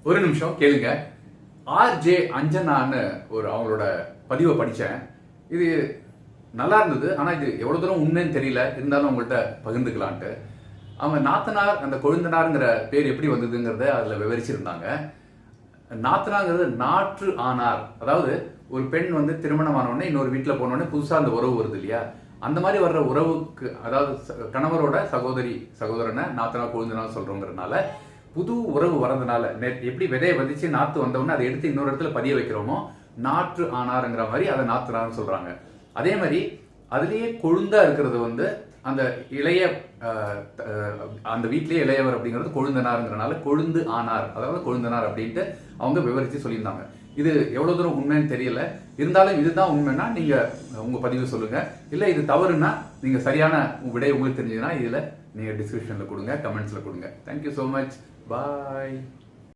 ஒரு நிமிஷம் கேளுங்க. ஆர்ஜே அஞ்சனான்னு ஒரு அவங்களோட பதிவை படித்தேன். இது நல்லா இருந்தது. ஆனால் இது எவ்வளோ தூரம் உண்மைன்னு தெரியல. இருந்தாலும் அவங்கள்ட்ட பகிர்ந்துக்கலான்ட்டு. அவங்க நாத்தனார் அந்த கொழுந்தனாருங்கிற பேர் எப்படி வந்ததுங்கிறத அதில் விவரிச்சிருந்தாங்க. நாத்தனாங்கிறது நாற்று ஆனார். அதாவது ஒரு பெண் வந்து திருமணமானோடனே இன்னொரு வீட்டில் போனோடனே புதுசாக அந்த உறவு வருது இல்லையா, அந்த மாதிரி வர்ற உறவுக்கு, அதாவது கணவரோட சகோதரனை நாத்தனார் கொழுந்தனார் சொல்றோங்கிறதுனால புது உறவு வரதுனால எப்படி விதையை விதைச்சு நாற்று வந்தவொடனே அதை எடுத்து இன்னொரு இடத்துல பதிய வைக்கிறோமோ நாற்று ஆனாருங்கிற மாதிரி அதை நாத்தனார்னு சொல்றாங்க. அதே மாதிரி அதுலேயே கொழுந்தா இருக்கிறது வந்து அந்த இளைய அந்த வீட்லயே இளையவர் அப்படிங்கிறது கொழுந்தனாருங்கிறனால கொழுந்து ஆனார், அதாவது கொழுந்தனார் அப்படின்ட்டு அவங்க விவரித்து சொல்லியிருந்தாங்க. இது எவ்வளவு தூரம் உண்மைன்னு தெரியல. இருந்தாலும் இதுதான் உண்மைன்னா நீங்க உங்க பதிவு சொல்லுங்க. இல்ல இது தவறுனா நீங்க சரியான விடை உங்களுக்கு தெரிஞ்சதுன்னா இதுல நீங்க டிஸ்கிரிப்ஷன்ல கொடுங்க, கமெண்ட்ஸ்ல கொடுங்க. Thank you so much. பாய்.